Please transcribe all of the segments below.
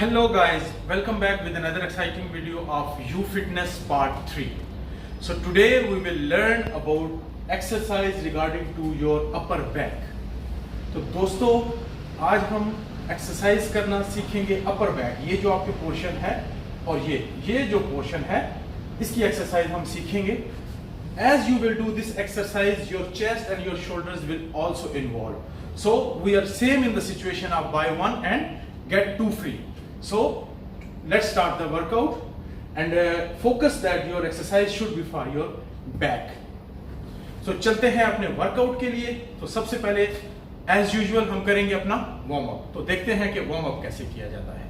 Hello guys, welcome back with another exciting video of You Fitness Part 3. So today we will learn about exercise regarding to your upper back. तो दोस्तों आज हम exercise करना सीखेंगे upper back, ये जो आपके पोर्शन है और ये जो पोर्शन है इसकी एक्सरसाइज हम सीखेंगे. As you will do this exercise, your chest and your shoulders will also involve. So we are same in the situation of buy one and get two free. So let's start the workout and focus that your exercise should be for your back. So चलते हैं अपने workout के लिए. तो सबसे पहले as usual हम करेंगे अपना वार्म अप. तो देखते हैं कि वार्म अप कैसे किया जाता है.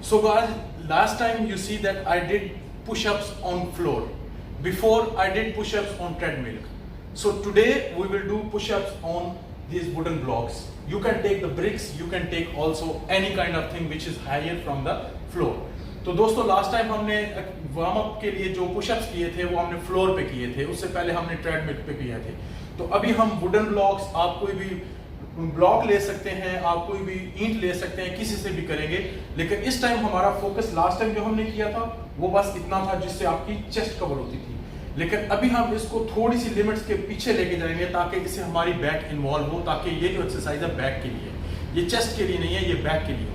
So guys, last time you see that I did push-ups on floor. Before I did push-ups on treadmill. So today we will do push-ups on these wooden blocks. You can take the bricks, you can take also any kind of thing which is higher from the floor. तो दोस्तों last time हमने warm up के लिए जो pushups किए थे वो हमने फ्लोर पे किए थे, उससे पहले हमने ट्रेडमिल पे किए थे. तो अभी हम वुडन ब्लॉक्स, आप कोई भी ब्लॉक ले सकते हैं, आप कोई भी ईंट ले सकते हैं, किसी से भी करेंगे. लेकिन इस टाइम हमारा फोकस लास्ट टाइम जो हमने किया था वो बस इतना था जिससे आपकी चेस्ट कवर होती थी. लेकिन अभी हम इसको थोड़ी सी लिमिट्स के पीछे लेके जाएंगे ताकि इससे हमारी बैक इन्वॉल्व हो, ताकि ये जो एक्सरसाइज है बैक के लिए, ये चेस्ट के लिए नहीं है, ये बैक के लिए.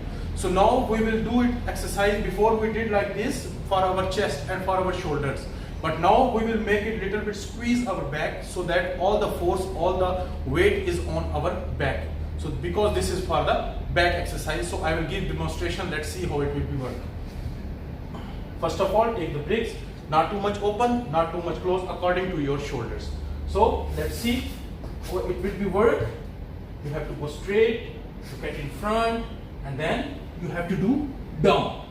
So now we will do it exercise. Before we did like this for our chest and for our shoulders, but now we will make it little bit squeeze our back so that all the force, all the weight is on our back. So because this is for the back exercise, so I will give demonstration. Let's see how it will be work. First of all, take the bricks. Not too much open, not too much close, according to your shoulders. So let's see how it will be work. You have to go straight, look at in front, and then you have to do down.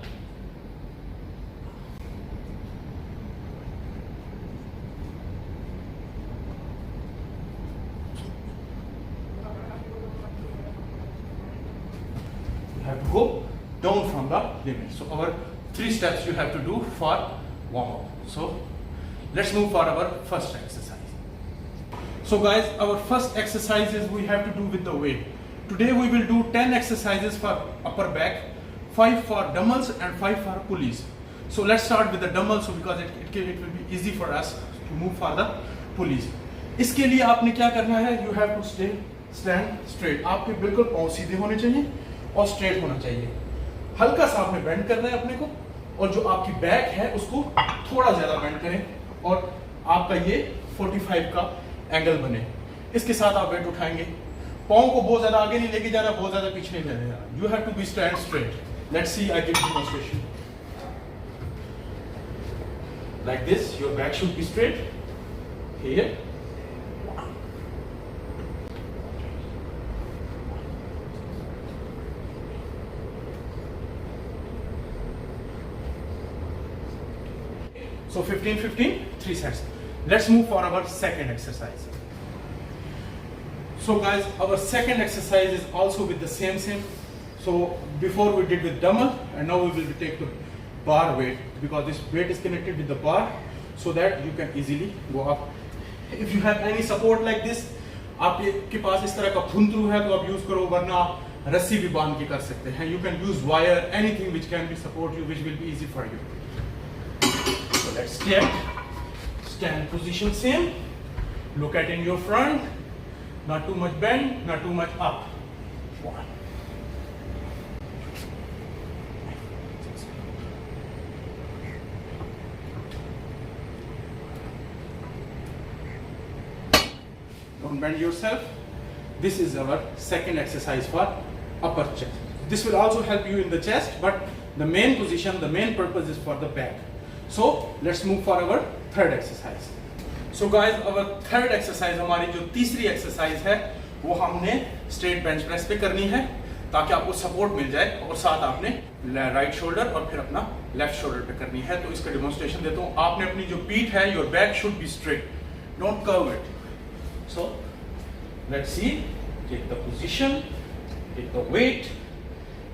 You have to go down from the limit. So our 3 steps you have to do for warm up. So let's move for our first exercise. So guys, our first exercise is we have to do with the weight. Today we will do 10 exercises for upper back, 5 for dumbbells and 5 for pulleys. So let's start with the dumbbells because it will be easy for us to move for the pulleys. इसके लिए आपने क्या करना है? You have to stand straight. आपके बिल्कुल पाँव सीधे होने चाहिए और स्ट्रेट होना चाहिए. हल्का सा आपने बेंड करना है अपने को, और जो आपकी बैक है उसको थोड़ा ज्यादा बेंड करें और आपका ये 45 का एंगल बने. इसके साथ आप वेट उठाएंगे. पाँव को बहुत ज्यादा आगे नहीं लेके जाना, बहुत ज्यादा पीछे नहीं लेने जाना. You have to be stand straight. Let's see, I give demonstration. Like this, your back should be straight. Here. So 15-15, 3 sets. Let's move for our second exercise. So guys, our second exercise is also with the same. So before we did with dumbbell, and now we will take the bar weight because this weight is connected with the bar so that you can easily go up. If you have any support like this, आपके पास इस तरह का फुंतरू है तो आप use करो, वरना रस्सी भी बांध के कर सकते हैं. You can use wire, anything which can be support you, which will be easy for you. So let's stand position same. Look at in your front. Not too much bend, not too much up. 1. Don't bend yourself. This is our second exercise for upper chest. This will also help you in the chest, but the main position, the main purpose is for the back. So let's move for our third exercise. So guys, our third exercise, हमारी जो तीसरी exercise है वो हमने straight bench press पे करनी है ताकि आपको सपोर्ट मिल जाए, और साथ आपने राइट शोल्डर और फिर अपना लेफ्ट शोल्डर पे करनी है. तो इसका डेमोंस्ट्रेशन देता हूँ. आपने अपनी जो पीठ है, your back should be straight, don't curve it. So let's see. Take the position, take the weight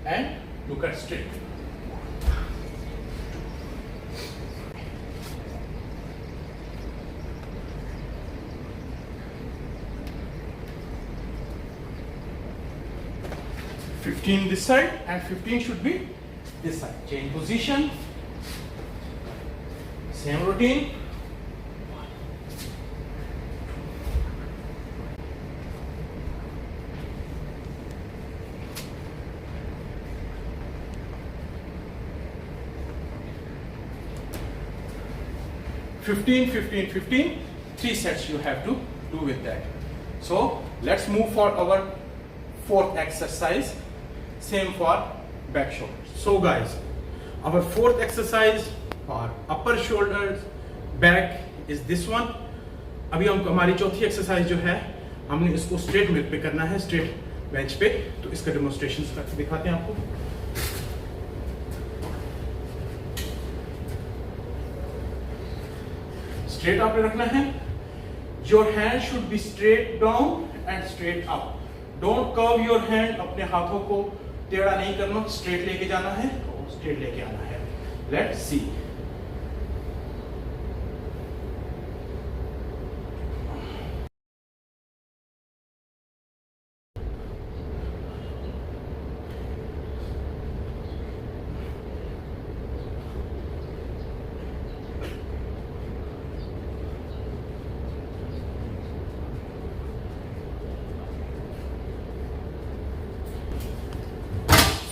and look at straight. $15 this side and 15 should be this side. Change position. Same routine. Fifteen, 15, 15. 3 sets you have to do with that. So let's move for our fourth exercise. Same for back shoulders. So guys, our fourth exercise for upper shoulders back is this one. अभी हम हमारी चौथी exercise जो है हमने इसको straight मिल पे करना है, स्ट्रेट बेंच पे. तो इसका डेमोन्स्ट्रेशन करके दिखाते हैं आपको. स्ट्रेट आपने रखना है. Your hand should be straight down and straight up. Don't curve your hand. अपने हाथों को टेढ़ा नहीं करना, स्ट्रेट लेके जाना है और स्ट्रेट लेके आना है. Let's see.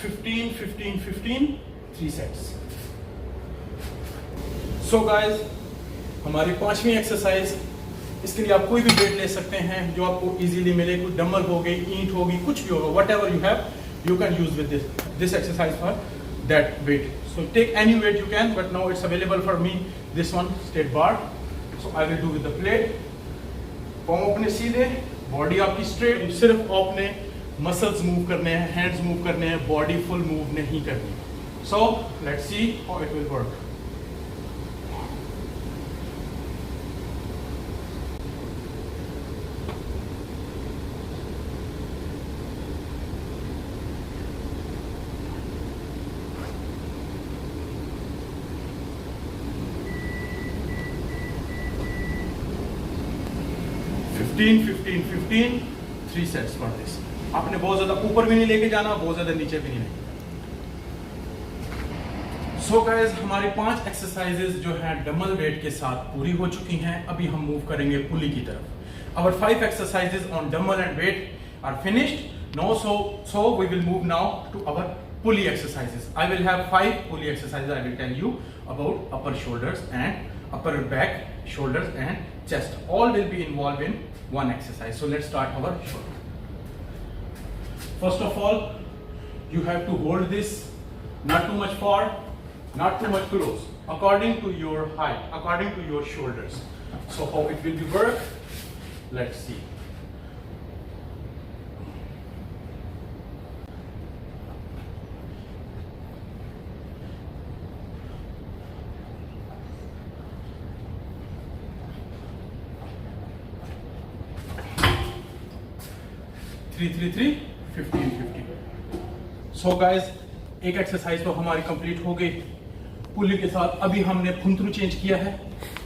Fifteen, 15, 15, 3 sets. So guys, हमारी पांचवी एक्सरसाइज. इसके लिए आप कोई भी वेट ले सकते हैं जो आपको इजीली मिले. कोई डंबल हो गई, ईंट होगी, कुछ भी होगा, whatever you have, you can use with this exercise for that weight. So take any weight you can, but now it's available for me this one, straight bar. So I will do with the plate. पाँव अपने सीधे, body आपकी straight. सिर्फ आपने muscles move करने हैं, hands move करने हैं, बॉडी फुल मूव नहीं करनी. सो let's see how it will work. Fifteen, 15, 15, 3 sets for this. आपने बहुत ज्यादा ऊपर भी नहीं लेके जाना, बहुत ज्यादा नीचे भी नहीं. सो गाइस, हमारी 5 एक्सरसाइजेज जो है डबल वेट के साथ पूरी हो चुकी हैं. अभी हम मूव करेंगे पुली की तरफ. Our 5 exercises on dumbbell and weight are finished. Now, so we will move now to our pulley exercises. I will have 5 pulley exercises. I will tell you about upper shoulders and upper back, shoulders and chest. All will be involved in one exercise. So let's start our shoulder. First of all, you have to hold this not too much far, not too much close, according to your height, according to your shoulders. So how it will be work? Let's see. Three, 15, 15. So guys, एक exercise तो हमारी complete हो गई पुली के साथ. अभी हमने फुंतरू change किया है.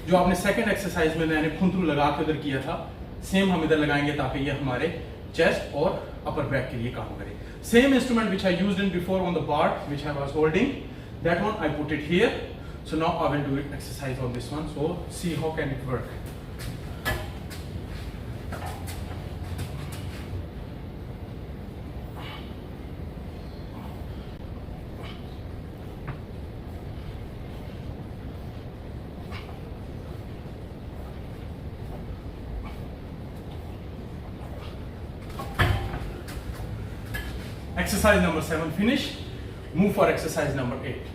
जो आपने सेकंड एक्सरसाइज में मैंने फुंतरू लगा के उधर किया था, सेम हम इधर लगाएंगे ताकि ये हमारे चेस्ट और अपर बैक के लिए काम करे. Same instrument which I used in before on the bar which I was holding, that one I put it here. So now I will do it exercise on this one. So see how can it work. Exercise number 7 finished. Move for exercise number 8.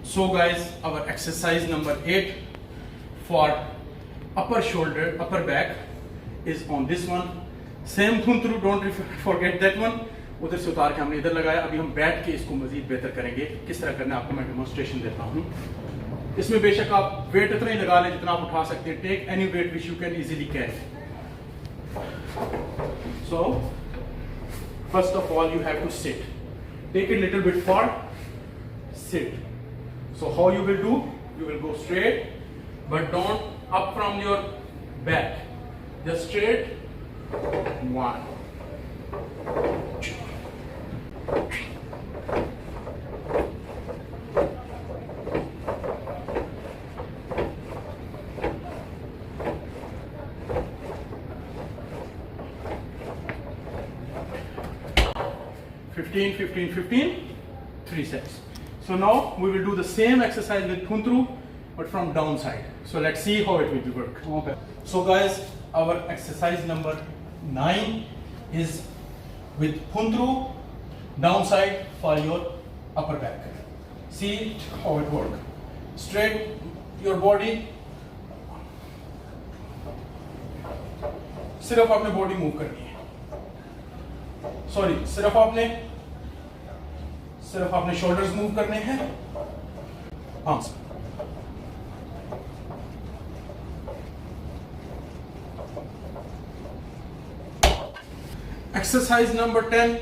So guys, our exercise number 8 for upper shoulder, upper back is on this one. Same through, don't forget that one. उधर से उतार के हमने इधर लगाया. अभी हम बैठ के इसको मजीद बेहतर करेंगे. किस तरह करना है आपको मैं डेमोन्स्ट्रेशन देता हूँ. इसमें बेशक आप वेट इतना ही लगा लें जितना आप उठा सकते हैं. Take any weight which you can easily carry. So first of all, you have to sit. Take it a little bit far. Sit. So how you will do? You will go straight, but don't up from your back. Just straight. 1, 2, 3, 15, 15, 15, 3 sets. So now we will do the same exercise with Thuntru, but from downside. So let's see how it will work. Okay. So guys, our exercise number 9 is with Thuntru, downside for your upper back. See how it works. Straight your body. सिर्फ आपने body move करनी है. Sorry, सिर्फ आपने shoulders move करने हैं. Arms. Exercise number 10.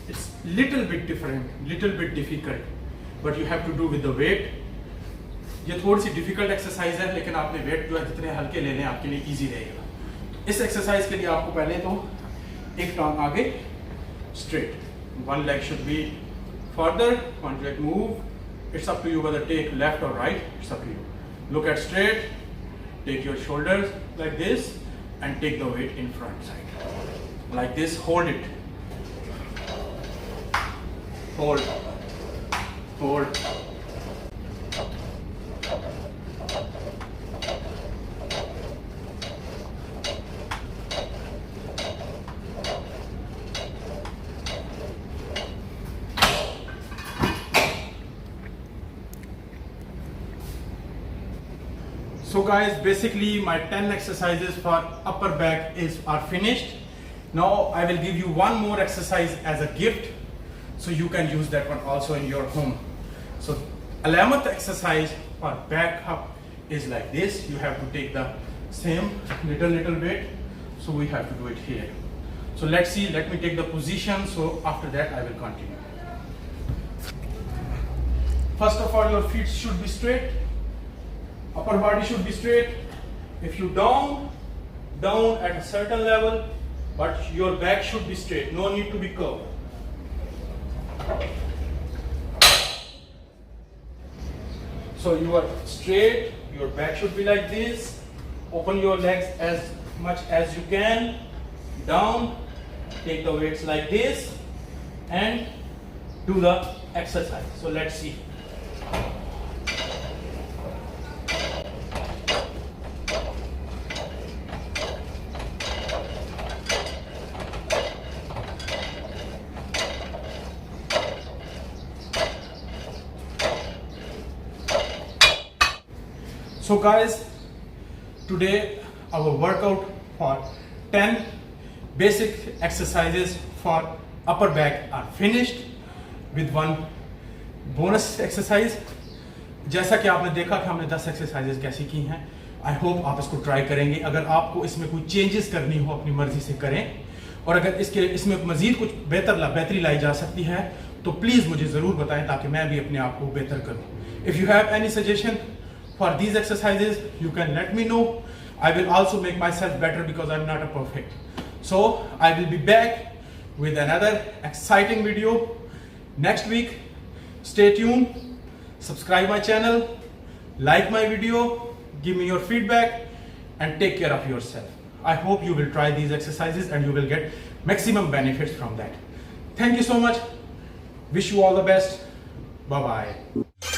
It's little bit different, little bit difficult, but you have to do with the weight. ये थोड़ी सी डिफिकल्ट एक्सरसाइज है, लेकिन आपने वेट जो है जितने हल्के ले लें आपके लिए इजी रहेगा. इस एक्सरसाइज के लिए आपको पहले तो एक टांग आगे straight, one leg should be further, one leg move. It's up to you whether take left or right. It's up to you. Look at straight, take your shoulders like this and take the weight in front side like this. Hold it, hold. So guys, basically my 10 exercises for upper back are finished. Now I will give you one more exercise as a gift, so you can use that one also in your home. So 11th exercise for back up is like this. You have to take the same little weight. So we have to do it here. So let's see, let me take the position. So after that I will continue. First of all, your feet should be straight. Upper body should be straight. If you down at a certain level, but your back should be straight. No need to be curved. So you are straight. Your back should be like this. Open your legs as much as you can. Down. Take the weights like this and do the exercise. So let's see. So guys, today our workout for 10 basic exercises for upper back are finished with one bonus exercise. जैसा कि आपने देखा कि हमने 10 exercises कैसी की हैं. I hope आप इसको ट्राई करेंगे. अगर आपको इसमें कोई चेंजेस करनी हो अपनी मर्जी से करें, और अगर इसमें मजीद कुछ बेहतरी लाई जा सकती है तो प्लीज़ मुझे ज़रूर बताएं ताकि मैं भी अपने आप को बेहतर करूं. If you have any suggestion for these exercises, you can let me know. I will also make myself better because I'm not a perfect. So I will be back with another exciting video next week. Stay tuned, subscribe my channel, like my video, give me your feedback and take care of yourself. I hope you will try these exercises and you will get maximum benefits from that. Thank you so much. Wish you all the best. Bye bye.